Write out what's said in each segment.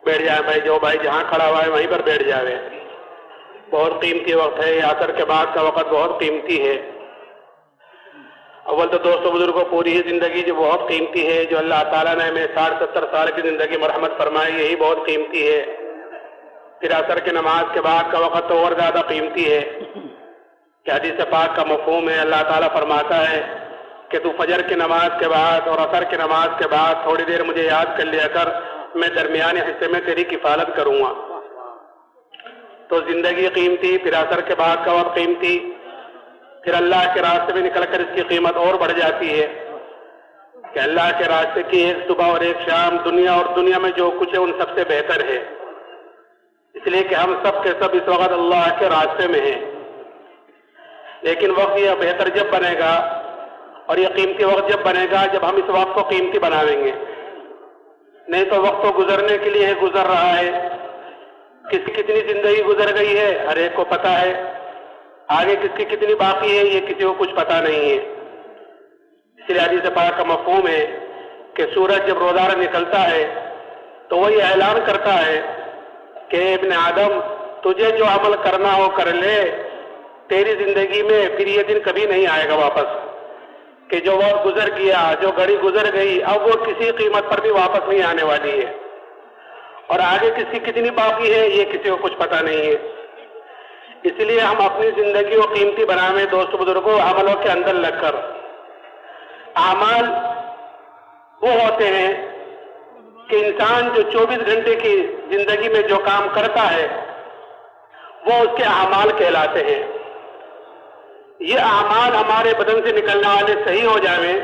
بیٹھ جائے بھائی، جو بھائی جہاں کھڑا ہوا ہے وہیں پر بیٹھ جاوے. بہت قیمتی وقت ہے، عصر کے بعد کا وقت بہت قیمتی ہے. اول تو دوستو بزرگوں، پوری ہی زندگی جو بہت قیمتی ہے، جو اللہ تعالیٰ نے ہمیں 60-70 سال کی زندگی مرحمت فرمائی، یہی بہت قیمتی ہے. پھر عصر کی نماز کے بعد کا وقت تو اور زیادہ قیمتی ہے کہ حدیث پاک کا مفہوم ہے. اللہ تعالیٰ فرماتا ہے کہ تو فجر کی نماز کے بعد اور عصر کی نماز کے بعد تھوڑی دیر مجھے یاد کر لیا کر، میں درمیانی حصے میں تیری کفالت کروں گا. تو زندگی قیمتی، پھر عصر کے بعد کا وقت قیمتی، پھر اللہ کے راستے میں نکل کر اس کی قیمت اور بڑھ جاتی ہے کہ اللہ کے راستے کی ایک صبح اور ایک شام دنیا اور دنیا میں جو کچھ ہے ان سب سے بہتر ہے. اس لیے کہ ہم سب کے سب اس وقت اللہ کے راستے میں ہیں. لیکن وقت یہ بہتر جب بنے گا اور یہ قیمتی وقت جب بنے گا جب ہم اس وقت کو قیمتی بناویں گے. نہیں تو وقت تو گزرنے کے لیے گزر رہا ہے. کس کی کتنی زندگی گزر گئی ہے ہر ایک کو پتا ہے، آگے کس کی کتنی باقی ہے یہ کسی کو کچھ پتا نہیں ہے. اس لیے حدیث پاک کا مفہوم ہے کہ سورج جب روزانہ نکلتا ہے تو وہ یہ اعلان کرتا ہے کہ ابن آدم تجھے جو عمل کرنا ہو کر لے، تیری زندگی میں پھر یہ دن کبھی نہیں آئے گا واپس کہ جو وقت گزر گیا، جو گھڑی گزر گئی، اب وہ کسی قیمت پر بھی واپس نہیں آنے والی ہے. اور آگے کس کی کتنی باقی ہے یہ کسی کو کچھ پتا نہیں ہے. اس لیے ہم اپنی زندگی کو قیمتی بناویں دوست بزرگوں، عملوں کے اندر لگ کر. اعمال وہ ہوتے ہیں کہ انسان جو 24 گھنٹے کی زندگی میں جو کام کرتا ہے وہ اس کے اعمال کہلاتے ہیں. یہ اعمال ہمارے بدن سے نکلنے والے صحیح ہو جائیں،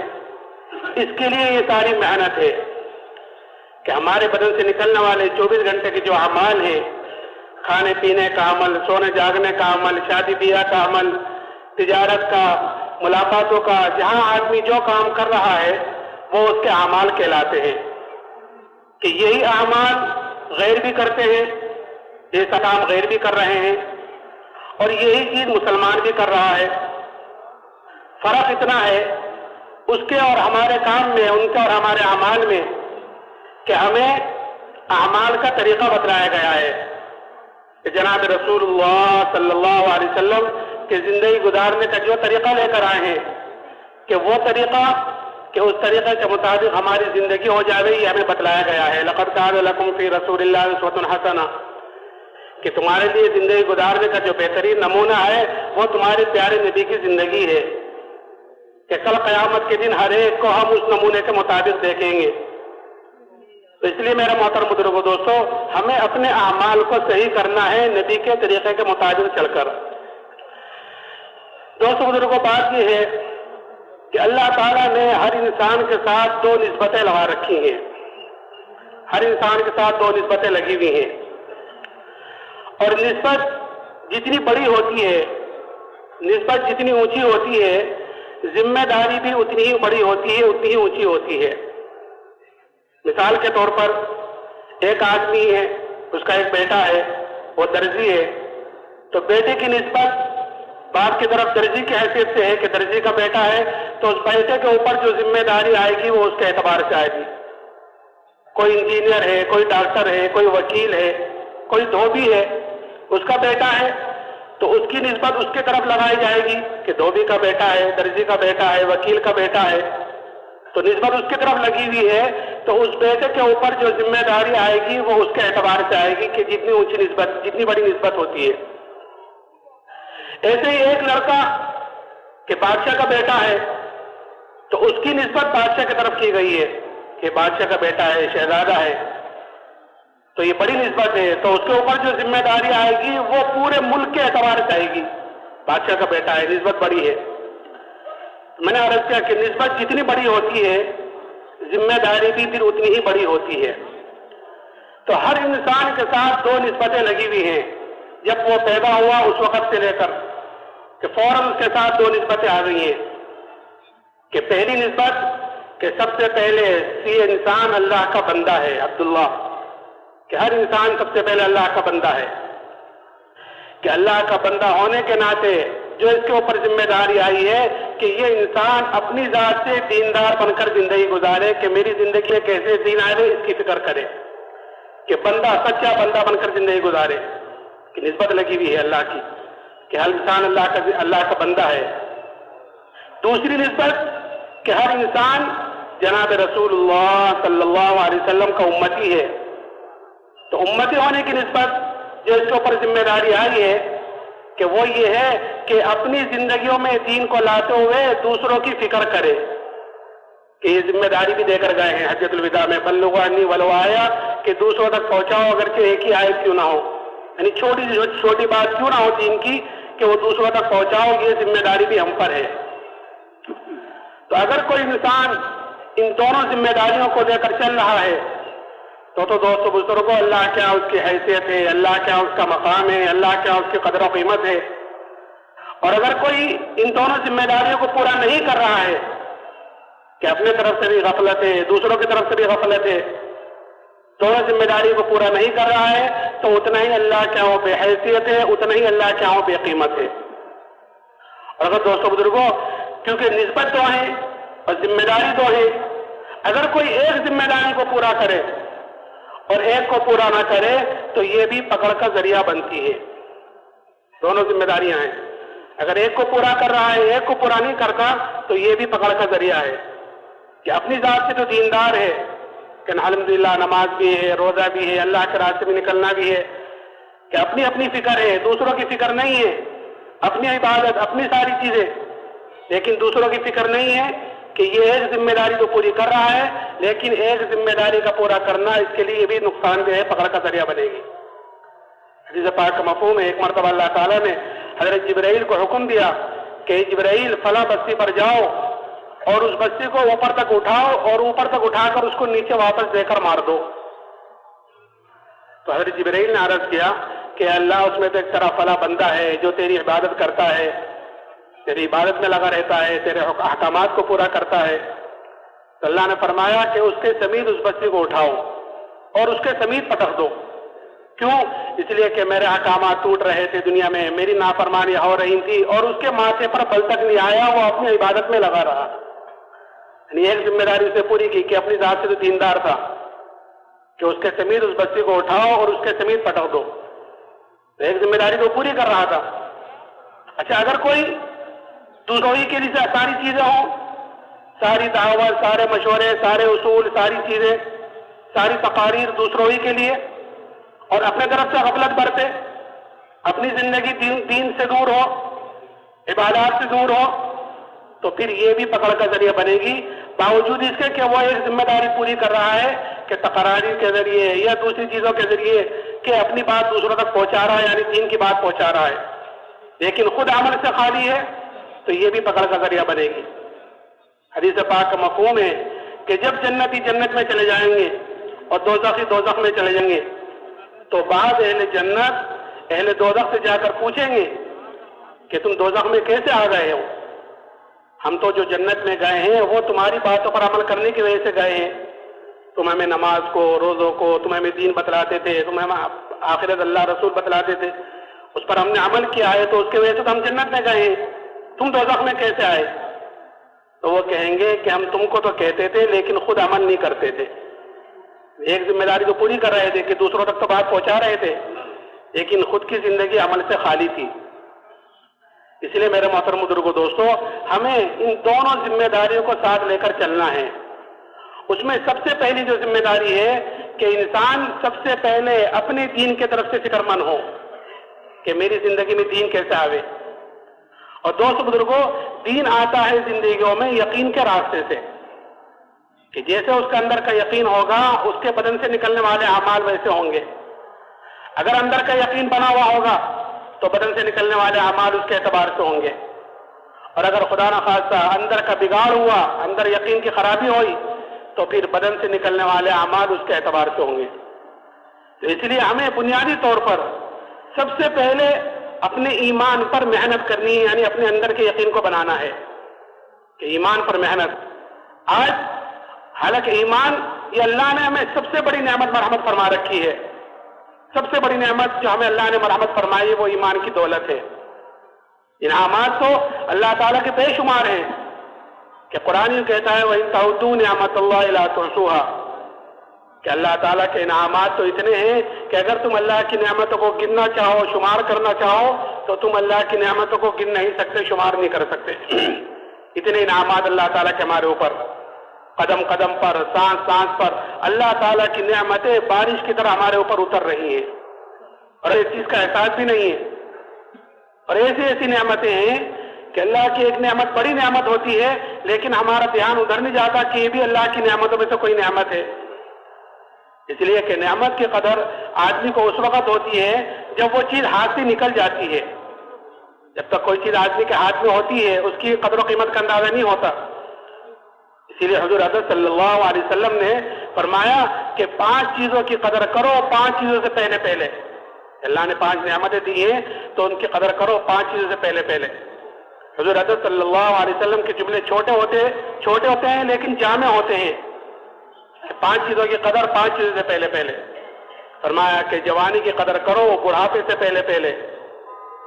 اس کے لیے یہ ساری محنت ہے کہ ہمارے بدن سے نکلنے والے 24 گھنٹے کے جو اعمال ہیں، کھانے پینے کا عمل، سونے جاگنے کا عمل، شادی بیاہ کا عمل، تجارت کا، ملاقاتوں کا، جہاں آدمی جو کام کر رہا ہے وہ اس کے اعمال کہلاتے ہیں. کہ یہی اعمال غیر بھی کرتے ہیں، ایسا کام غیر بھی کر رہے ہیں، اور یہی چیز مسلمان بھی کر رہا ہے. فرق اتنا ہے اس کے اور ہمارے کام میں، ان کے اور ہمارے اعمال میں کہ ہمیں اعمال کا طریقہ بتلایا گیا ہے کہ جناب رسول اللہ صلی اللہ علیہ وسلم کے زندگی گزارنے کا جو طریقہ لے کر آئے ہیں کہ وہ طریقہ، کہ اس طریقے کے مطابق ہماری زندگی ہو جائے، یہ ہمیں بتلایا گیا ہے. لقد کان لکم فی رسول اللہ اسوۃ حسنہ، کہ تمہارے لیے زندگی گزارنے کا جو بہترین نمونہ ہے وہ تمہارے پیارے نبی کی زندگی ہے کہ کل قیامت کے دن ہر ایک کو ہم اس نمونے کے مطابق دیکھیں گے. تو اس لیے میرا محترم بزرگو دوستو، ہمیں اپنے اعمال کو صحیح کرنا ہے نبی کے طریقے کے مطابق چل کر. دوستو بزرگو، بات یہ ہے کہ اللہ تعالیٰ نے ہر انسان کے ساتھ 2 نسبتیں لگا رکھی ہیں. ہر انسان کے ساتھ 2 نسبتیں لگی ہوئی ہیں، اور نسبت جتنی بڑی ہوتی ہے، نسبت جتنی اونچی ہوتی ہے، ذمہ داری بھی اتنی ہی بڑی ہوتی ہے، اتنی ہی اونچی ہوتی ہے. مثال کے طور پر ایک آدمی ہے، اس کا ایک بیٹا ہے، وہ درزی ہے، تو بیٹے کی نسبت باپ کی طرف درزی کی حیثیت سے ہے کہ درزی کا بیٹا ہے، تو اس بیٹے کے اوپر جو ذمہ داری آئے گی وہ اس کے اعتبار سے آئے گی. کوئی انجینئر ہے، کوئی ڈاکٹر ہے، کوئی وکیل ہے، کوئی دھوبی ہے، اس کا بیٹا ہے تو اس کی نسبت اس کی طرف لگائی جائے گی کہ دھوبی کا بیٹا ہے، درزی کا بیٹا ہے، وکیل کا بیٹا ہے، تو نسبت اس کی طرف لگی ہوئی ہے. تو اس بیٹے کے اوپر جو ذمہ داری آئے گی وہ اس کے اعتبار سے آئے گی کہ جتنی اونچی نسبت، جتنی بڑی نسبت ہوتی ہے. ایسے ہی ایک لڑکا کہ بادشاہ کا بیٹا ہے تو اس کی نسبت بادشاہ کی طرف کی گئی ہے کہ بادشاہ کا بیٹا ہے، شہزادہ ہے، تو یہ بڑی نسبت ہے. تو اس کے اوپر جو ذمہ داری آئے گی وہ پورے ملک کے اعتبار سے آئے گی. بادشاہ کا بیٹا ہے، نسبت بڑی ہے. میں نے عرض کیا کہ نسبت جتنی بڑی ہوتی ہے، ذمہ داری بھی پھر اتنی ہی بڑی ہوتی ہے. تو ہر انسان کے ساتھ 2 نسبتیں لگی ہوئی ہیں. جب وہ پیدا ہوا اس وقت سے لے کر کہ فوراً اس کے ساتھ 2 نسبتیں آ گئی ہیں. کہ پہلی نسبت کہ سب سے پہلے یہ انسان اللہ کا بندہ ہے، عبداللہ، کہ ہر انسان سب سے پہلے اللہ کا بندہ ہے، کہ اللہ کا بندہ ہونے کے ناطے جو اس کے اوپر ذمہ داری آئی ہے کہ یہ انسان اپنی ذات سے دیندار بن کر زندگی گزارے، کہ میری زندگی میں کیسے دین آئے اس کی فکر کرے. کہ بندہ سچا بندہ بن کر زندگی گزارے، کہ نسبت لگی ہوئی ہے اللہ کی، کہ ہر انسان اللہ کا بندہ ہے۔ دوسری نسبت کہ ہر انسان جناب رسول اللہ صلی اللہ علیہ وسلم کا امتی ہے۔ تو امتی ہونے کی نسبت جو اس کے اوپر ذمہ داری آئی ہے کہ وہ یہ ہے کہ اپنی زندگیوں میں دین کو لاتے ہوئے دوسروں کی فکر کرے، کہ یہ ذمہ داری بھی دے کر گئے ہیں حجۃ الوداع میں، بلغوا عنی ولو آیا، کہ دوسروں تک پہنچاؤ اگرچہ ایک ہی آیت کیوں نہ ہو، یعنی چھوٹی بات کیوں نہ ہو دین کی، کہ وہ دوسروں تک پہنچاؤ، یہ ذمہ داری بھی ہم پر ہے۔ تو اگر کوئی انسان ان دونوں ذمہ داریوں کو لے کر چل رہا ہے تو دوستو بزرگوں، اللہ کیا اس کی حیثیت ہے، اللہ کیا اس کا مقام ہے، اللہ کیا اس کی قدر و قیمت ہے۔ اور اگر کوئی ان دونوں ذمہ داریوں کو پورا نہیں کر رہا ہے، کہ اپنے طرف سے بھی غفلت ہے، دوسروں کی طرف سے بھی غفلت ہے، دونوں ذمہ داری کو پورا نہیں کر رہا ہے، تو اتنا ہی اللہ کیا ہو بے حیثیت ہے، اتنا ہی اللہ کیا ہو بے قیمت ہے۔ اور اگر دوستو بزرگوں، کیونکہ نسبت دو ہے اور ذمہ داری دو ہے، اگر کوئی ایک ذمہ داری کو پورا کرے اور ایک کو پورا نہ کرے تو یہ بھی پکڑ کا ذریعہ بنتی ہے۔ دونوں ذمہ داریاں ہیں، اگر ایک کو پورا کر رہا ہے ایک کو پورا نہیں کرتا تو یہ بھی پکڑ کا ذریعہ ہے، کہ اپنی ذات سے تو دیندار ہے کہ الحمدللہ نماز بھی ہے، روزہ بھی ہے، اللہ کے راستے میں نکلنا بھی ہے، کہ اپنی اپنی فکر ہے، دوسروں کی فکر نہیں ہے، اپنی عبادت اپنی ساری چیزیں، لیکن دوسروں کی فکر نہیں ہے، کہ یہ ایک ذمہ داری تو پوری کر رہا ہے لیکن ایک ذمہ داری کا پورا کرنا اس کے لیے بھی نقصان دہ ہے، پکڑ کا ذریعہ بنے گی۔ حدیث پاک کا مفہوم ہے، ایک مرتبہ اللہ تعالیٰ نے حضرت جبرائیل کو حکم دیا کہ جبرائیل فلاں بستی پر جاؤ اور اس بستی کو اوپر تک اٹھاؤ اور اوپر تک اٹھا کر اس کو نیچے واپس دے کر مار دو۔ تو حضرت جبرائیل نے عرض کیا کہ اللہ، اس میں تو ایک طرح فلاں بندہ ہے جو تیری عبادت کرتا ہے، تیری عبادت میں لگا رہتا ہے، تیرے احکامات کو پورا کرتا ہے۔ تو اللہ نے فرمایا کہ اس کے سمیت اس بستی کو اٹھاؤ اور اس کے سمیت پٹک دو۔ کیوں؟ اس لیے کہ میرے احکامات ٹوٹ رہے تھے دنیا میں، میری نافرمانی ہو رہی تھی اور اس کے ماتھے پر بل تک نہیں آیا، وہ اپنی عبادت میں لگا رہا۔ یعنی ایک ذمہ داری اسے پوری کی کہ اپنی ذات سے تو دیندار تھا، کہ اس کے سمیت اس بستی کو اٹھاؤ اور اس کے سمیت پٹک دو، تو ایک ذمہ داری تو پوری کر رہا تھا۔ اچھا، اگر کوئی دوسروں ہی کے لیے ساری چیزیں ہوں، ساری دعوت، سارے مشورے، سارے اصول، ساری چیزیں، ساری تقاریر دوسروں ہی کے لیے، اور اپنے طرف سے غفلت برتے، اپنی زندگی دین سے دور ہو، عبادات سے دور ہو، تو پھر یہ بھی پکڑ کا ذریعہ بنے گی، باوجود اس کے کہ وہ ایک ذمہ داری پوری کر رہا ہے کہ تقاریر کے ذریعے یا دوسری چیزوں کے ذریعے کہ اپنی بات دوسروں تک پہنچا رہا ہے، یعنی دین کی بات پہنچا رہا ہے، لیکن خود عمل سے خالی ہے، تو یہ بھی پکڑ کا ذریعہ بنے گی۔ حدیث پاک کا مفہوم ہے کہ جب جنتی جنت میں چلے جائیں گے اور دوزخی دوزخ میں چلے جائیں گے تو بعض اہل جنت اہل دوزخ سے جا کر پوچھیں گے کہ تم دوزخ میں کیسے آ گئے ہو؟ ہم تو جو جنت میں گئے ہیں وہ تمہاری باتوں پر عمل کرنے کی وجہ سے گئے ہیں، تم ہمیں نماز کو، روزوں کو، تم ہمیں دین بتلاتے تھے، تم ہمیں آخرت اللہ رسول بتلاتے تھے، اس پر ہم نے عمل کیا ہے تو اس کی وجہ سے تو ہم جنت میں گئے ہیں، تم دوزخ میں کیسے آئے؟ تو وہ کہیں گے کہ ہم تم کو تو کہتے تھے لیکن خود عمل نہیں کرتے تھے، ایک ذمہ داری تو پوری کر رہے تھے کہ دوسروں تک تو بات پہنچا رہے تھے، لیکن خود کی زندگی عمل سے خالی تھی۔ اس لیے میرے محترم بزرگوں دوستو، ہمیں ان دونوں ذمہ داریوں کو ساتھ لے کر چلنا ہے۔ اس میں سب سے پہلی جو ذمہ داری ہے کہ انسان سب سے پہلے اپنے دین کی طرف سے فکر مند ہو کہ میری زندگی میں دین کیسے آوے۔ اور دوست بزرگوں، دین آتا ہے زندگیوں میں یقین کے راستے سے، کہ جیسے اس کے اندر کا یقین ہوگا اس کے بدن سے نکلنے والے اعمال ویسے ہوں گے۔ اگر اندر کا یقین بنا ہوا ہوگا تو بدن سے نکلنے والے اعمال اس کے اعتبار سے ہوں گے، اور اگر خدا نخواستہ اندر کا بگاڑ ہوا، اندر یقین کی خرابی ہوئی تو پھر بدن سے نکلنے والے اعمال اس کے اعتبار سے ہوں گے۔ تو اس لیے ہمیں بنیادی طور پر سب سے پہلے اپنے ایمان پر محنت کرنی ہے، یعنی اپنے اندر کے یقین کو بنانا ہے کہ ایمان پر محنت۔ آج حالانکہ ایمان یہ اللہ نے ہمیں سب سے بڑی نعمت مرحمت فرما رکھی ہے، سب سے بڑی نعمت جو ہمیں اللہ نے مرحمت فرمائی ہے وہ ایمان کی دولت ہے۔ انعامات تو اللہ تعالیٰ کے بے شمار ہیں، کہ قرآن کہتا ہے وَإِن تَعُدُّوا نِعْمَتَ اللَّهِ لَا تُحْصُوهَا، کہ اللہ تعالیٰ کے انعامات تو اتنے ہیں کہ اگر تم اللہ کی نعمتوں کو گننا چاہو، شمار کرنا چاہو، تو تم اللہ کی نعمتوں کو گن نہیں سکتے، شمار نہیں کر سکتے۔ اتنے انعامات اللہ تعالیٰ کے ہمارے اوپر، قدم قدم پر، سانس سانس پر اللہ تعالیٰ کی نعمتیں بارش کی طرح ہمارے اوپر اتر رہی ہیں، اور اس چیز کا احساس بھی نہیں ہے۔ اور ایسی ایسی نعمتیں ہیں کہ اللہ کی ایک نعمت بڑی نعمت ہوتی ہے، لیکن ہمارا دھیان ادھر نہیں جاتا کہ یہ بھی اللہ کی نعمتوں میں سے کوئی نعمت ہے۔ اس لیے کہ نعمت کی قدر آدمی کو اس وقت ہوتی ہے جب وہ چیز ہاتھ سے نکل جاتی ہے۔ جب تک کوئی چیز آدمی کے ہاتھ میں ہوتی ہے اس کی قدر و قیمت کا اندازہ نہیں ہوتا۔ اسی لیے حضور حضرت صلی اللہ علیہ وسلم نے فرمایا کہ 5 چیزوں کی قدر کرو 5 چیزوں سے پہلے پہلے۔ اللہ نے 5 نعمتیں دی ہیں تو ان کی قدر کرو 5 چیزوں سے پہلے پہلے۔ حضور حضرت صلی اللہ علیہ وسلم کے جملے چھوٹے ہوتے ہیں لیکن جامع ہوتے ہیں۔ 5 چیزوں کی قدر 5 چیزوں سے پہلے پہلے۔ فرمایا کہ جوانی کی قدر کرو بڑھاپے سے پہلے پہلے،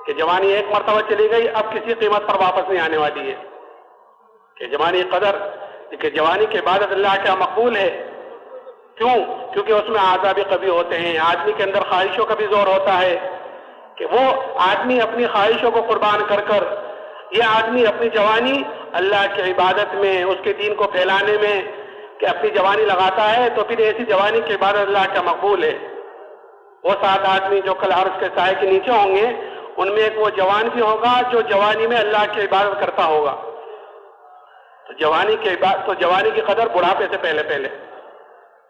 کہ جوانی ایک مرتبہ چلی گئی اب کسی قیمت پر واپس نہیں آنے والی ہے، کہ جوانی قدر، کہ جوانی کی عبادت اللہ کا مقبول ہے۔ کیوں؟ کیونکہ اس میں عذاب قوی ہوتے ہیں، آدمی کے اندر خواہشوں کا بھی زور ہوتا ہے کہ وہ آدمی اپنی خواہشوں کو قربان کر کر، یہ آدمی اپنی جوانی اللہ کی عبادت میں، اس کے دین کو پھیلانے میں کہ اپنی جوانی لگاتا ہے، تو پھر ایسی جوانی کی عبادت اللہ کا مقبول ہے۔ وہ 7 آدمی جو کل عرش کے سائے کے نیچے ہوں گے، ان میں ایک وہ جوان بھی ہوگا جو جوانی میں اللہ کی عبادت کرتا ہوگا۔ تو جوانی کی قدر بڑھاپے سے پہلے پہلے۔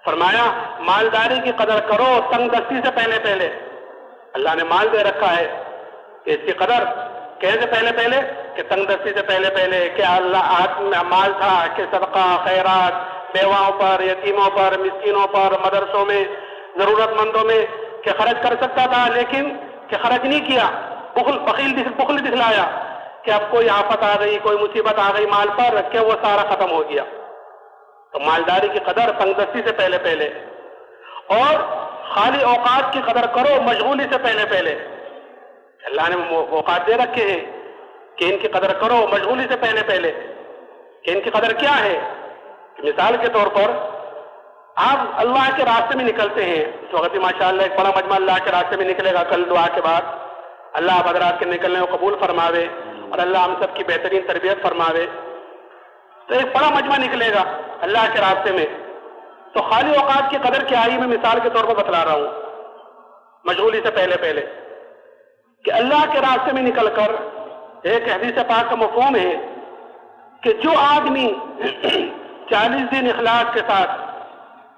فرمایا مالداری کی قدر کرو تنگ دستی سے پہلے پہلے۔ اللہ نے مال دے رکھا ہے، اس کی قدر کیسے پہلے پہلے؟ کہ تنگ دستی سے پہلے پہلے، کہ اللہ مال تھا کہ صدقہ خیرات بیواؤں پر، یتیموں پر، مسکینوں پر، مدرسوں میں، ضرورت مندوں میں کہ خرچ کر سکتا تھا لیکن کہ خرچ نہیں کیا، بخل دکھلایا کہ اب کوئی آفت آ گئی، کوئی مصیبت آ گئی مال پر کہ وہ سارا ختم ہو گیا۔ تو مالداری کی قدر تنگ دستی سے پہلے پہلے، اور خالی اوقات کی قدر کرو مشغولی سے پہلے پہلے۔ اللہ نے اوقات دے رکھے ہیں کہ ان کی قدر کرو مشغولی سے پہلے پہلے، کہ ان کی قدر کیا ہے؟ مثال کے طور پر آپ اللہ کے راستے میں نکلتے ہیں، اس وقت ماشاءاللہ ایک بڑا مجمع اللہ کے راستے میں نکلے گا کل دعا کے بعد، اللہ آپ حضرات کے نکلنے کو قبول فرماوے اور اللہ ہم سب کی بہترین تربیت فرماوے۔ تو ایک بڑا مجمع نکلے گا اللہ کے راستے میں، تو خالی اوقات کی قدر کیا ہے؟ میں مثال کے طور پر بتلا رہا ہوں، مشغولی سے پہلے پہلے، کہ اللہ کے راستے میں نکل کر ایک حدیث پاک کا مفہوم ہے کہ جو آدمی 40 دن اخلاص کے ساتھ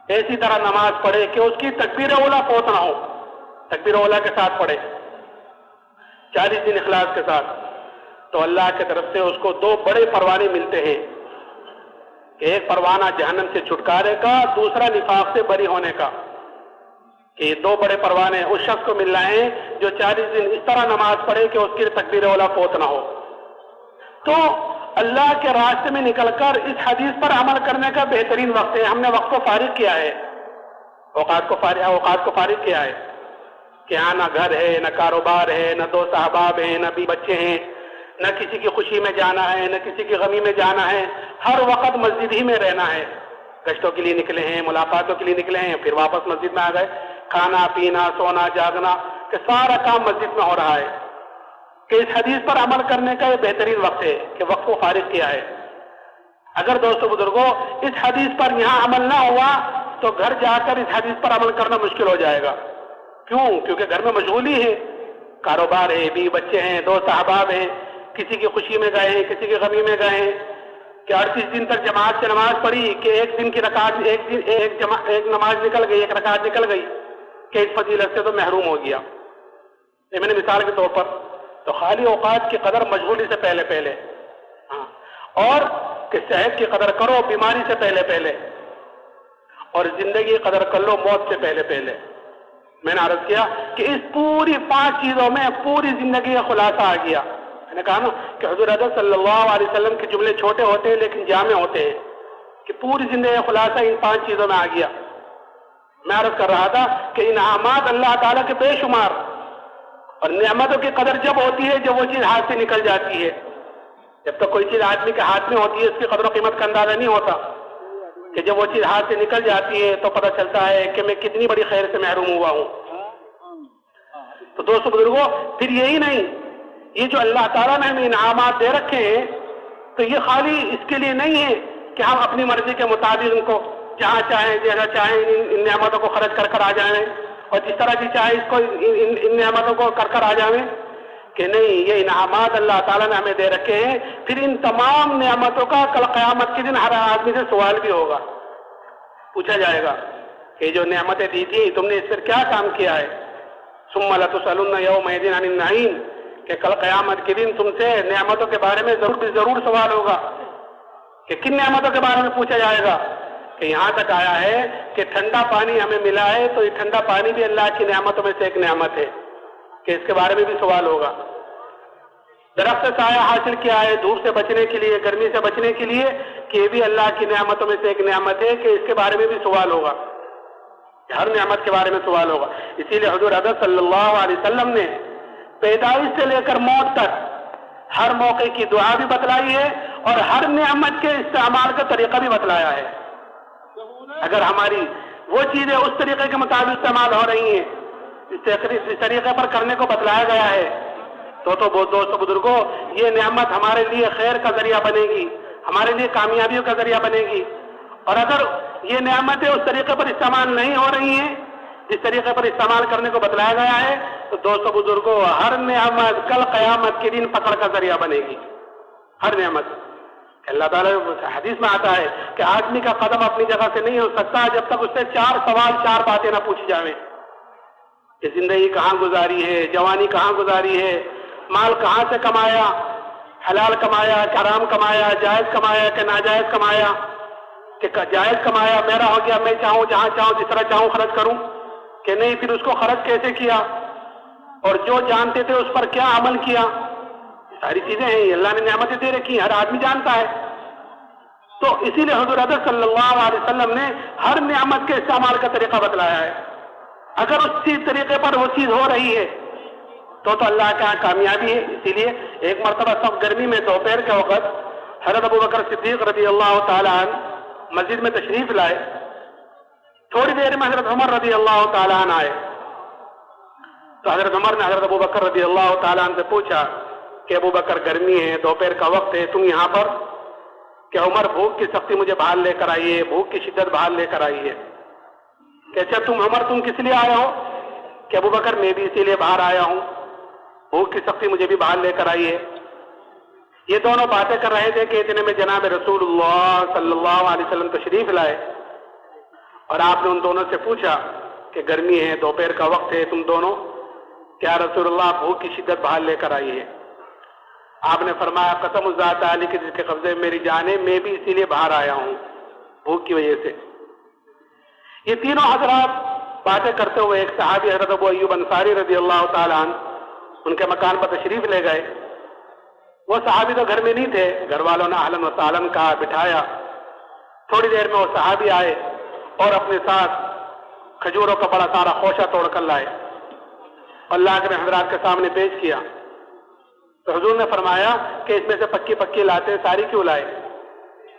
ایسی طرح نماز پڑھے کہ اس کی تکبیر اولیٰ فوت نہ ہو، تکبیر اولیٰ کے ساتھ پڑھے 40 دن اخلاص کے ساتھ، تو اللہ کی طرف سے اس کو 2 بڑے پروانے ملتے ہیں، کہ ایک پروانہ جہنم سے چھٹکارے کا، دوسرا نفاق سے بری ہونے کا، کہ یہ 2 بڑے پروانے اس شخص کو مل رہے ہیں جو 40 دن اس طرح نماز پڑھے کہ اس کی تکبیر اولیٰ فوت نہ ہو۔ تو اللہ کے راستے میں نکل کر اس حدیث پر عمل کرنے کا بہترین وقت ہے۔ ہم نے وقت کو فارغ کیا ہے، اوقات کو فارغ کیا ہے، کہ یہاں نہ گھر ہے، نہ کاروبار ہے، نہ دوست احباب ہیں، نہ بھی بچے ہیں، نہ کسی کی خوشی میں جانا ہے، نہ کسی کی غمی میں جانا ہے، ہر وقت مسجد ہی میں رہنا ہے۔ گشتوں کے لیے نکلے ہیں، ملاقاتوں کے لیے نکلے ہیں، پھر واپس مسجد میں آ گئے، کھانا پینا سونا جاگنا کہ سارا کام مسجد میں ہو رہا ہے، کہ اس حدیث پر عمل کرنے کا یہ بہترین وقت ہے کہ وقت کو فارغ کیا ہے۔ اگر دوستو بزرگوں اس حدیث پر یہاں عمل نہ ہوا تو گھر جا کر اس حدیث پر عمل کرنا مشکل ہو جائے گا۔ کیوں؟ کیونکہ گھر میں مشغولی ہے، کاروبار ہے، بیوی بچے ہیں، دوست احباب ہیں، کسی کی خوشی میں گئے ہیں، کسی کی غمی میں گئے ہیں، کہ 38 دن تک جماعت سے نماز پڑھی کہ ایک دن کی رکعت ایک نماز نکل گئی، ایک رکعت نکل گئی کہ اس فضیلت سے تو محروم ہو گیا۔ یہ میں نے مثال کے طور پر، تو خالی اوقات کی قدر مشغولی سے پہلے پہلے، اور کہ صحت کی قدر کرو بیماری سے پہلے پہلے، اور زندگی کی قدر کر لو موت سے پہلے پہلے۔ میں نے عرض کیا کہ اس پوری 5 چیزوں میں پوری زندگی کا خلاصہ آ گیا۔ میں نے کہا نا کہ حضور حضرت صلی اللہ علیہ وسلم کے جملے چھوٹے ہوتے ہیں لیکن جامع ہوتے ہیں، کہ پوری زندگی کا خلاصہ ان 5 چیزوں میں آ گیا۔ میں عرض کر رہا تھا کہ انعامات اللہ تعالیٰ کے بے شمار، اور نعمتوں کی قدر جب ہوتی ہے جب وہ چیز ہاتھ سے نکل جاتی ہے۔ جب تک کوئی چیز آدمی کے ہاتھ میں ہوتی ہے اس کی قدر و قیمت کا اندازہ نہیں ہوتا۔ کہ جب وہ چیز ہاتھ سے نکل جاتی ہے تو پتہ چلتا ہے کہ میں کتنی بڑی خیر سے محروم ہوا ہوں۔ تو دوستو بزرگوں، پھر یہی نہیں، یہ جو اللہ تعالیٰ نے ہمیں انعامات دے رکھے ہیں تو یہ خالی اس کے لیے نہیں ہے کہ ہم اپنی مرضی کے مطابق ان کو جہاں چاہیں جیسا چاہیں ان نعمتوں کو خرچ کر آ جائیں اور جس طرح جی چاہے اس کو ان نعمتوں کو کر آ جائیں، کہ نہیں، یہ انعامات اللہ تعالیٰ نے ہمیں دے رکھے ہیں۔ پھر ان تمام نعمتوں کا کل قیامت کے دن ہر آدمی سے سوال بھی ہوگا، پوچھا جائے گا کہ جو نعمتیں دی تھی تم نے اس پر کیا کام کیا ہے۔ ثم لتسألن یومئذ عن النعیم، کہ کل قیامت کے دن تم سے نعمتوں کے بارے میں ضرور سوال ہوگا، کہ کن نعمتوں کے بارے میں پوچھا جائے گا، کہ یہاں تک آیا ہے کہ ٹھنڈا پانی ہمیں ملا ہے تو یہ ٹھنڈا پانی بھی اللہ کی نعمتوں میں سے ایک نعمت ہے، کہ اس کے بارے میں بھی سوال ہوگا۔ درخت سے سایہ حاصل کیا ہے دھوپ سے بچنے کے لیے، گرمی سے بچنے کے لیے، کہ یہ بھی اللہ کی نعمتوں میں سے ایک نعمت ہے، کہ اس کے بارے میں بھی سوال ہوگا، ہر نعمت کے بارے میں سوال ہوگا۔ اسی لیے حضور اقدس صلی اللہ علیہ وسلم نے پیدائش سے لے کر موت تک ہر موقع کی دعا بھی بتلائی ہے اور ہر نعمت کے استعمال کا طریقہ بھی بتلایا ہے۔ اگر ہماری وہ چیزیں اس طریقے کے مطابق استعمال ہو رہی ہیں، اس طریقے پر کرنے کو بتلایا گیا ہے، تو دوستو بزرگوں، یہ نعمت ہمارے لیے خیر کا ذریعہ بنے گی، ہمارے لیے کامیابیوں کا ذریعہ بنے گی۔ اور اگر یہ نعمتیں اس طریقے پر استعمال نہیں ہو رہی ہیں جس طریقے پر استعمال کرنے کو بتلایا گیا ہے، تو دوستو بزرگوں، ہر نعمت کل قیامت کے دن پکڑ کا ذریعہ بنے گی، ہر نعمت۔ اللہ تعالیٰ حدیث میں آتا ہے کہ آدمی کا قدم اپنی جگہ سے نہیں ہو سکتا جب تک اس سے 4 سوال 4 باتیں نہ پوچھی جائیں، کہ زندگی کہاں گزاری ہے، جوانی کہاں گزاری ہے، مال کہاں سے کمایا، حلال کمایا کہ حرام کمایا، جائز کمایا کہ ناجائز کمایا، کہ جائز کمایا میرا ہو گیا، میں چاہوں جہاں چاہوں جس طرح چاہوں خرچ کروں، کہ نہیں، پھر اس کو خرچ کیسے کیا، اور جو جانتے تھے اس پر کیا عمل کیا۔ ساری چیزیں ہیں، اللہ نے نعمتیں دے رکھی، ہر آدمی جانتا ہے۔ تو اسی لیے حضور اقدس صلی اللہ علیہ وسلم نے ہر نعمت کے استعمال کا طریقہ بتلایا ہے۔ اگر اسی طریقے پر وہ چیز ہو رہی ہے تو اللہ کے یہاں کامیابی ہے۔ اسی لیے ایک مرتبہ سب گرمی میں دوپہر کے وقت حضرت ابوبکر صدیق رضی اللہ تعالیٰ عنہ مسجد میں تشریف لائے۔ تھوڑی دیر میں حضرت عمر رضی اللہ تعالیٰ عنہ آئے، تو حضرت عمر نے حضرت ابوبکر رضی اللہ تعالیٰ عنہ سے پوچھا کہ ابوبکر، گرمی ہے، دوپہر کا وقت ہے، تم یہاں پر؟ کہ عمر، بھوک کی سختی مجھے باہر لے کر آئی ہے، بھوک کی شدت باہر لے کر آئی ہے۔ کہ اچھا عمر تم کس لیے آئے ہو؟ کہ ابوبکر، میں بھی اسی لیے باہر آیا ہوں، بھوک کی سختی مجھے بھی باہر لے کر آئی ہے۔ یہ دونوں باتیں کر رہے تھے کہ اتنے میں جناب رسول اللہ صلی اللہ علیہ وسلم تشریف لائے، اور آپ نے ان دونوں سے پوچھا کہ گرمی ہے، دوپہر کا وقت ہے، تم دونوں کیا رسول اللہ بھوک کی شدت باہر لے کر آئی ہے؟ آپ نے فرمایا، قسم الذات علی کے جس کے قبضے میں میری جان ہے، میں بھی اسی لیے باہر آیا ہوں، بھوک کی وجہ سے۔ یہ تینوں حضرات باتیں کرتے ہوئے ایک صحابی حضرت ابو ایوب انصاری رضی اللہ تعالیٰ عنہ ان کے مکان پر تشریف لے گئے۔ وہ صحابی تو گھر میں نہیں تھے، گھر والوں نے اہلاً و سہلاً کہا، بٹھایا۔ تھوڑی دیر میں وہ صحابی آئے اور اپنے ساتھ کھجوروں کا بڑا سارا خوشہ توڑ کر لائے، اللہ کے حضرات کے سامنے پیش کیا۔ تو حضور نے فرمایا کہ اس میں سے پکی پکی لاتے ساری کیوں لائے؟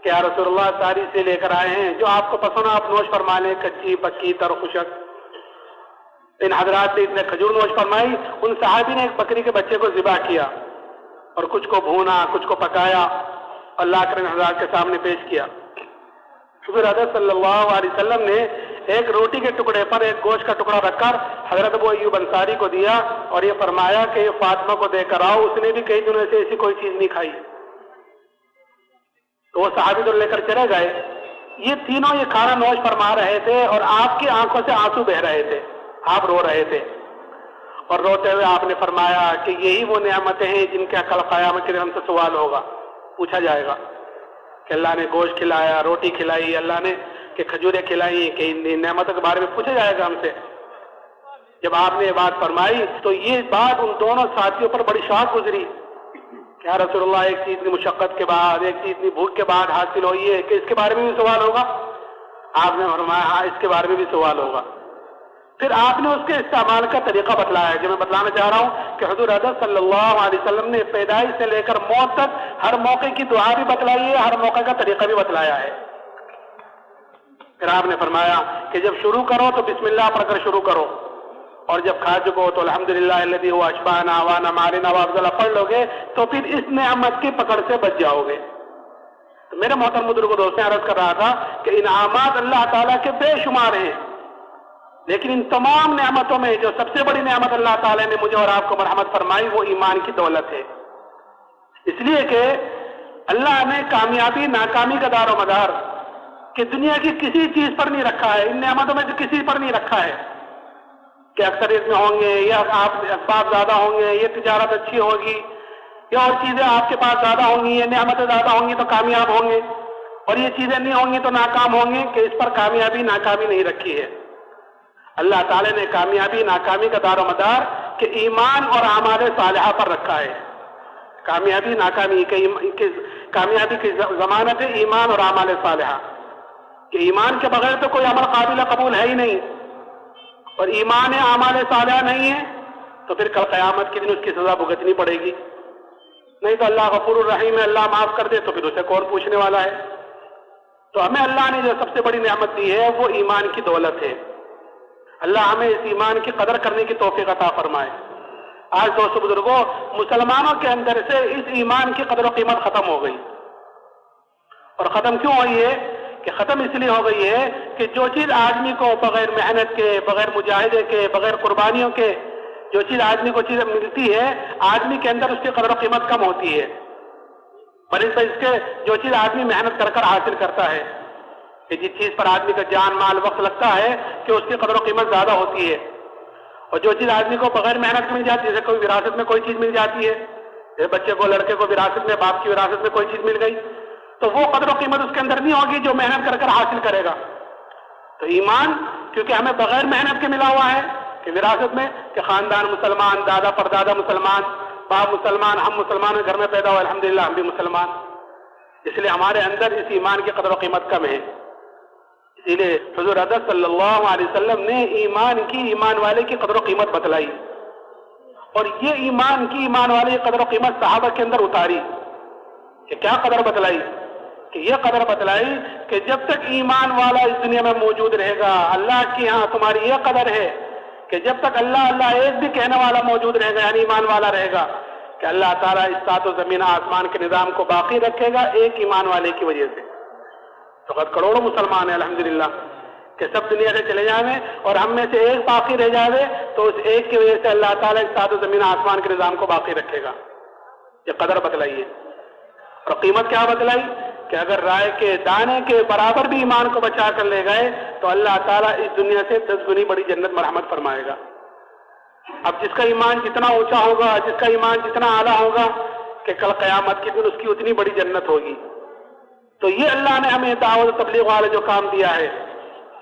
کہ یا رسول اللہ، ساری سے لے کر آئے ہیں، جو آپ کو پسند ہو آپ نوش فرما لیں، کچی پکی تر خشک۔ ان حضرات نے اتنے کھجور نوش فرمائی، ان صحابی نے ایک بکری کے بچے کو ذبح کیا اور کچھ کو بھونا، کچھ کو پکایا، اللہ کے حضرات کے سامنے پیش کیا۔ حضور حضرت صلی اللہ علیہ وسلم نے ایک روٹی کے ٹکڑے پر ایک گوشت کا ٹکڑا رکھ کر حضرت ابو ایوب انصاری کو دیا اور یہ فرمایا کہ یہ فاطمہ کو دے کر آؤ، اس نے بھی کئی دنوں سے ایسی کوئی چیز نہیں کھائی۔ تو وہ صحابی تو لے کر چلے گئے۔ یہ تینوں یہ کھانا نوش فرما رہے تھے اور آپ کی آنکھوں سے آنسو بہ رہے تھے، آپ رو رہے تھے، اور روتے ہوئے آپ نے فرمایا کہ یہی وہ نعمتیں ہیں جن کے کل قیامت کے دن ہم سے سوال ہوگا، پوچھا جائے گا کہ اللہ نے گوشت کھلایا، روٹی کھلائی، اللہ نے کہ کھجوریں کھلائی، کہ ان نعمتوں کے بارے میں پوچھا جائے گا ہم سے۔ جب آپ نے یہ بات فرمائی تو یہ بات ان دونوں ساتھیوں پر بڑی شاق گزری کہ یا رسول اللہ، ایک چیز کی مشقت کے بعد، ایک چیز کی بھوک کے بعد حاصل ہوئی ہے، کہ اس کے بارے میں بھی سوال ہوگا؟ آپ نے فرمایا ہاں، اس کے بارے میں بھی سوال ہوگا۔ پھر آپ نے اس کے استعمال کا طریقہ بتلایا ہے، جو میں بتلانا چاہ رہا ہوں کہ حضور حضرت صلی اللہ علیہ وسلم نے پیدائش سے لے کر موت تک ہر موقع کی دعا بھی بتلائی ہے، ہر موقع کا طریقہ بھی بتلایا ہے۔ پھر آپ نے فرمایا کہ جب شروع کرو تو بسم اللہ پڑھ کر شروع کرو، اور جب کھا چکو تو الحمدللہ الذی هو اشبعنا وانا مارنا وافضل پڑھ لو گے تو پھر اس نعمت کی پکڑ سے بچ جاؤ گے۔ تو میرے محترم بزرگوں دوستوں، عرض کر رہا تھا کہ انعامات اللہ تعالیٰ کے بے شمار ہیں، لیکن ان تمام نعمتوں میں جو سب سے بڑی نعمت اللہ تعالیٰ نے مجھے اور آپ کو مرحمت فرمائی وہ ایمان کی دولت ہے۔ اس لیے کہ اللہ نے کامیابی ناکامی کا دار و مدار کہ دنیا کی کسی چیز پر نہیں رکھا ہے، ان نعمتوں میں سے کسی پر نہیں رکھا ہے کہ اکثریت میں ہوں گے، یا آپ اسباب زیادہ ہوں گے، یہ تجارت اچھی ہوگی، یا اور چیزیں آپ کے پاس زیادہ ہوں گی، یہ نعمتیں زیادہ ہوں گی تو کامیاب ہوں گے، اور یہ چیزیں نہیں ہوں گی تو ناکام ہوں گے، کہ اس پر کامیابی ناکامی نہیں رکھی ہے۔ اللہ تعالیٰ نے کامیابی ناکامی کا دار و مدار کہ ایمان اور اعمال صالحہ پر رکھا ہے۔ کامیابی ناکامی کامیابی کی ضمانت ہے ایمان اور اعمال صالحہ، کہ ایمان کے بغیر تو کوئی عمل قابل قبول ہے ہی نہیں، اور ایمان اعمال صالحہ نہیں ہے تو پھر کل قیامت کے دن اس کی سزا بھگتنی پڑے گی، نہیں تو اللہ غفور الرحیم ہے، اللہ معاف کر دے تو پھر اسے کون پوچھنے والا ہے۔ تو ہمیں اللہ نے جو سب سے بڑی نعمت دی ہے وہ ایمان کی دولت ہے۔ اللہ ہمیں اس ایمان کی قدر کرنے کی توفیق عطا فرمائے۔ آج دوستو بزرگوں، مسلمانوں کے اندر سے اس ایمان کی قدر و قیمت ختم ہو گئی، اور ختم کیوں ہوئی ہے؟ کہ ختم اس لیے ہو گئی ہے کہ جو چیز آدمی کو بغیر محنت کے، بغیر مجاہدے کے، بغیر قربانیوں کے جو چیز آدمی کو چیز ملتی ہے، آدمی کے اندر اس کی قدر و قیمت کم ہوتی ہے، بلکہ اس کے جو چیز آدمی محنت کر کر حاصل کرتا ہے، کہ جس چیز پر آدمی کا جان مال وقت لگتا ہے کہ اس کی قدر و قیمت زیادہ ہوتی ہے، اور جو چیز آدمی کو بغیر محنت مل جاتی ہے، جیسے کوئی وراثت میں کوئی چیز مل جاتی ہے، جیسے بچے کو، لڑکے کو وراثت میں، باپ کی وراثت میں کوئی چیز مل گئی، تو وہ قدر و قیمت اس کے اندر نہیں ہوگی جو محنت کر کر حاصل کرے گا۔ تو ایمان کیونکہ ہمیں بغیر محنت کے ملا ہوا ہے کہ وراثت میں، کہ خاندان مسلمان، دادا پردادا مسلمان، باپ مسلمان، ہم مسلمان گھر میں پیدا ہوئے، الحمدللہ ہم بھی مسلمان، اس لیے ہمارے اندر اس ایمان کی قدر و قیمت کم ہے۔ اسی لیے حضور اقدس صلی اللہ علیہ وسلم نے ایمان والے کی قدر و قیمت بتلائی، اور یہ ایمان والے کی قدر و قیمت صحابہ کے اندر اتاری، کہ کیا قدر بتلائی؟ کہ یہ قدر بتلائی کہ جب تک ایمان والا اس دنیا میں موجود رہے گا، اللہ کی ہاں تمہاری یہ قدر ہے کہ جب تک اللہ اللہ ایک بھی کہنے والا موجود رہے گا، یعنی ایمان والا رہے گا، کہ اللہ تعالیٰ اس سات و زمین آسمان کے نظام کو باقی رکھے گا ایک ایمان والے کی وجہ سے۔ تو کروڑوں مسلمان ہیں الحمدللہ، کہ سب دنیا سے چلے جائیں اور ہم میں سے ایک باقی رہ جائے تو اس ایک کی وجہ سے اللہ تعالیٰ اس سات و زمین آسمان کے نظام کو باقی رکھے گا۔ یہ قدر بتلائیے، اور قیمت کیا بتلائی؟ کہ اگر رائے کے دانے کے برابر بھی ایمان کو بچا کر لے گئے تو اللہ تعالیٰ اس دنیا سے 10 گنی بڑی جنت مرحمت فرمائے گا۔ اب جس کا ایمان جتنا اونچا ہوگا، جس کا ایمان جتنا اعلیٰ ہوگا، کہ کل قیامت کے دن اس کی اتنی بڑی جنت ہوگی۔ تو یہ اللہ نے ہمیں دعوت و تبلیغ والا جو کام دیا ہے،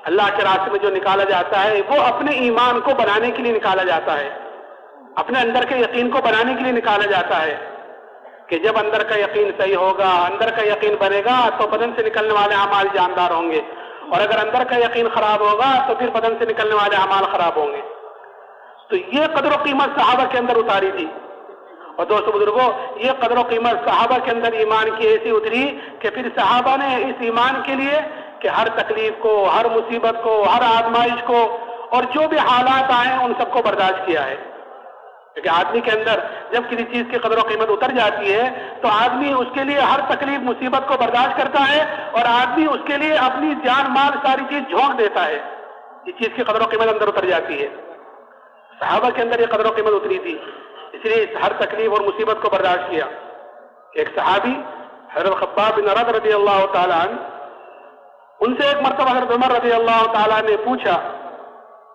اللہ کے راستے میں جو نکالا جاتا ہے، وہ اپنے ایمان کو بنانے کے لیے نکالا جاتا ہے، اپنے اندر کے یقین کو بنانے کے لیے نکالا جاتا ہے، کہ جب اندر کا یقین صحیح ہوگا، اندر کا یقین بنے گا تو بدن سے نکلنے والے اعمال جاندار ہوں گے، اور اگر اندر کا یقین خراب ہوگا تو پھر بدن سے نکلنے والے اعمال خراب ہوں گے۔ تو یہ قدر و قیمت صحابہ کے اندر اتاری تھی، اور دوستو بزرگوں، یہ قدر و قیمت صحابہ کے اندر ایمان کی ایسی اتری کہ پھر صحابہ نے اس ایمان کے لیے کہ ہر تکلیف کو، ہر مصیبت کو، ہر آزمائش کو، اور جو بھی حالات آئیں ان سب کو برداشت کیا ہے۔ کیونکہ آدمی کے اندر جب کسی چیز کی قدر و قیمت اتر جاتی ہے تو آدمی اس کے لیے ہر تکلیف مصیبت کو برداشت کرتا ہے، اور آدمی اس کے لیے اپنی جان مال ساری چیز جھونک دیتا ہے، یہ چیز کی قدر و قیمت اندر اتر جاتی ہے۔ صحابہ کے اندر یہ قدر و قیمت اتری تھی، اس لیے ہر تکلیف اور مصیبت کو برداشت کیا۔ ایک صحابی حضرت خباب بن عرد رضی اللہ تعالیٰ عنہ، ان سے ایک مرتبہ حضرت عمر رضی اللہ تعالیٰ نے پوچھا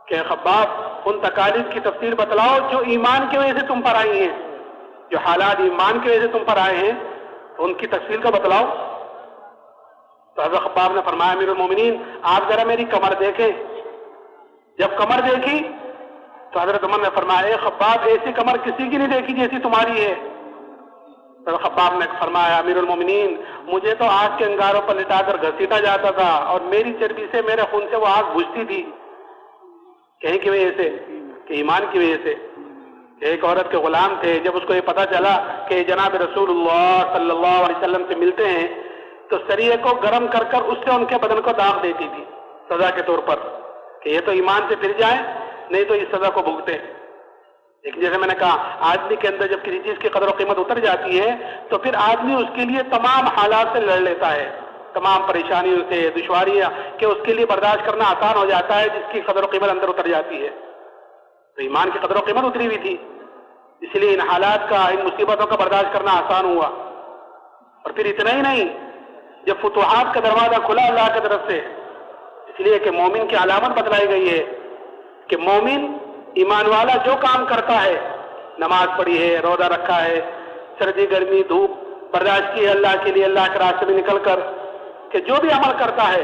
کہ خباب، ان تکالیف کی تفصیل بتلاؤ جو ایمان کی وجہ سے تم پر آئی ہیں، جو حالات ایمان کی وجہ سے تم پر آئے ہیں، تو ان کی تفصیل کو بتلاؤ۔ تو حضرت خباب نے فرمایا، امیر المومنین آپ ذرا میری کمر دیکھیں۔ جب کمر دیکھی تو حضرت عمر نے فرمایا، اے خباب، ایسی کمر کسی کی نہیں دیکھی جیسی تمہاری ہے۔ تو خباب نے فرمایا، امیر المومنین مجھے تو آگ کے انگاروں پر لٹا کر گھسیٹا جاتا تھا، اور میری چربی سے، میرے خون سے وہ آگ بجھتی تھی، کہیں کی وجہ سے، کہ ایمان کی وجہ سے۔ ایک عورت کے غلام تھے، جب اس کو یہ پتا چلا کہ جناب رسول اللہ صلی اللہ علیہ وسلم سے ملتے ہیں تو سریے کو گرم کر کر اس سے ان کے بدن کو داغ دیتی تھی، سزا کے طور پر کہ یہ تو ایمان سے پھر جائیں نہیں تو اس سزا کو بھگتے. لیکن جیسے میں نے کہا آدمی کے اندر جب کسی چیز کی قدر و قیمت اتر جاتی ہے تو پھر آدمی اس کے لیے تمام حالات سے لڑ لیتا ہے، تمام پریشانیوں سے، دشواریاں کہ اس کے لیے برداشت کرنا آسان ہو جاتا ہے جس کی قدر و قیمت اندر اتر جاتی ہے. تو ایمان کی قدر و قیمت اتری ہوئی تھی، اس لیے ان حالات کا، ان مصیبتوں کا برداشت کرنا آسان ہوا. اور پھر اتنا ہی نہیں، جب فتوحات کا دروازہ کھلا اللہ کی طرف سے، اس لیے کہ مومن کی علامت بتلائی گئی ہے کہ مومن ایمان والا جو کام کرتا ہے، نماز پڑھی ہے، روزہ رکھا ہے، سردی گرمی دھوپ برداشت کی ہے اللہ کے لیے، اللہ کے راستے میں نکل کر، کہ جو بھی عمل کرتا ہے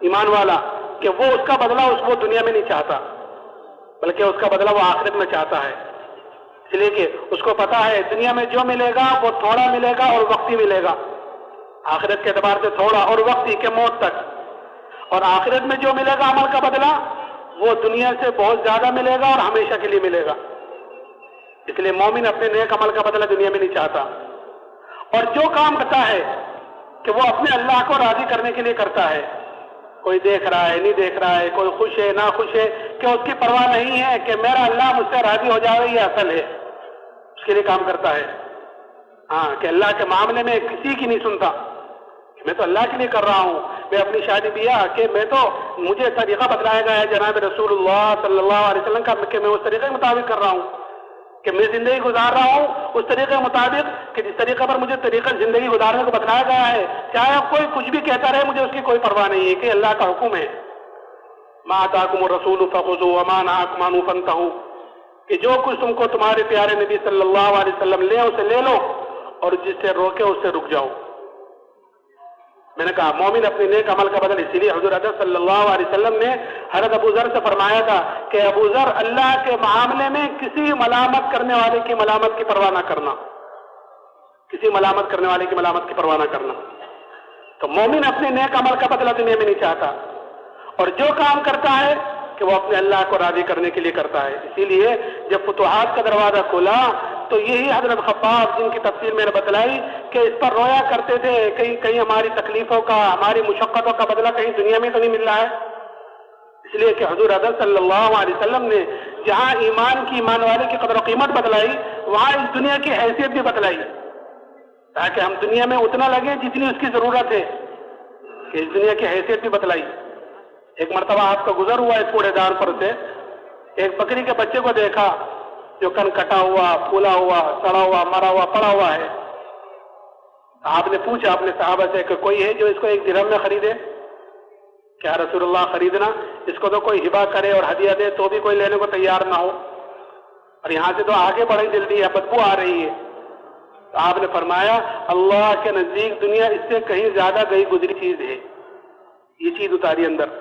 ایمان والا کہ وہ اس کا بدلہ وہ دنیا میں نہیں چاہتا بلکہ اس کا بدلہ وہ آخرت میں چاہتا ہے. اس لیے کہ اس کو پتا ہے دنیا میں جو ملے گا وہ تھوڑا ملے گا اور وقتی ملے گا، آخرت کے اعتبار سے تھوڑا اور وقتی کہ موت تک. اور آخرت میں جو ملے گا عمل کا بدلہ وہ دنیا سے بہت زیادہ ملے گا اور ہمیشہ کے لیے ملے گا. اس لیے مومن اپنے نیک عمل کا بدلہ دنیا میں نہیں چاہتا، اور جو کام کرتا ہے کہ وہ اپنے اللہ کو راضی کرنے کے لیے کرتا ہے. کوئی دیکھ رہا ہے نہیں دیکھ رہا ہے، کوئی خوش ہے نہ خوش ہے، کہ اس کی پرواہ نہیں ہے کہ میرا اللہ مجھ سے راضی ہو جائے یہ اصل ہے، اس کے لیے کام کرتا ہے. ہاں کہ اللہ کے معاملے میں کسی کی نہیں سنتا، میں تو اللہ کے لیے کر رہا ہوں. میں اپنی شادی بیاہ کہ میں تو مجھے طریقہ بتلایا گیا ہے جناب رسول اللہ صلی اللہ علیہ وسلم کا کہ میں اس طریقے کے مطابق کر رہا ہوں، کہ میں زندگی گزار رہا ہوں اس طریقے کے مطابق کہ جس طریقے پر مجھے طریقہ زندگی گزارنے کو بتلایا گیا ہے. چاہے کوئی کچھ بھی کہتا رہے مجھے اس کی کوئی پرواہ نہیں ہے کہ اللہ کا حکم ہے. ما آتاکم الرسول فخذوہ وما نہاکم عنہ فانتہوا، کہ جو کچھ تم کو تمہارے پیارے نبی صلی اللہ علیہ وسلم لے اسے لے لو اور جس سے روکے اس سے رک جاؤ. میں نے کہا مومن اپنے نیک عمل کا بدل، اسی لیے حضور اکرم صلی اللہ علیہ وسلم نے حضرت ابو ذر سے فرمایا تھا کہ ابو ذر اللہ کے معاملے میں کسی ملامت کرنے والے کی ملامت کی پرواہ نہ کرنا، کسی ملامت کرنے والے کی ملامت کی پرواہ نہ کرنا. تو مومن اپنے نیک عمل کا بدلہ دنیا میں نہیں چاہتا، اور جو کام کرتا ہے کہ وہ اپنے اللہ کو راضی کرنے کے لیے کرتا ہے. اسی لیے جب فتوحات کا دروازہ کھلا تو یہی حضرت خباب جن کی تفصیل میں نے بتلائی کہ اس پر رویا کرتے تھے کہیں ہماری تکلیفوں کا، ہماری مشقتوں کا بدلہ کہیں دنیا میں تو نہیں مل رہا ہے. اس لیے کہ حضور اکرم صلی اللہ علیہ وسلم نے جہاں ایمان کی، ایمان والے کی قدر و قیمت بتلائی، وہاں اس دنیا کی حیثیت بھی بتلائی تاکہ ہم دنیا میں اتنا لگے جتنی اس کی ضرورت ہے، کہ اس دنیا کی حیثیت بھی بتلائی. ایک مرتبہ آپ کا گزر ہوا اس کوڑے دار پر سے، ایک بکری کے بچے کو دیکھا جو کن کٹا ہوا، پھولا ہوا، سڑا ہوا، مرا ہوا، پڑا ہوا ہے. آپ نے پوچھا اپنے صحابہ سے کہ کوئی ہے جو اس کو 1 درہم میں خریدے؟ کیا رسول اللہ خریدنا؟ اس کو تو کوئی ہبہ کرے اور ہدیہ دے تو بھی کوئی لینے کو تیار نہ ہو، اور یہاں سے تو آگے بڑھیں جلدی ہے، بدبو آ رہی ہے. تو آپ نے فرمایا اللہ کے نزدیک دنیا اس سے کہیں زیادہ گئی گزری چیز ہے، یہ چیز اتاری اندر.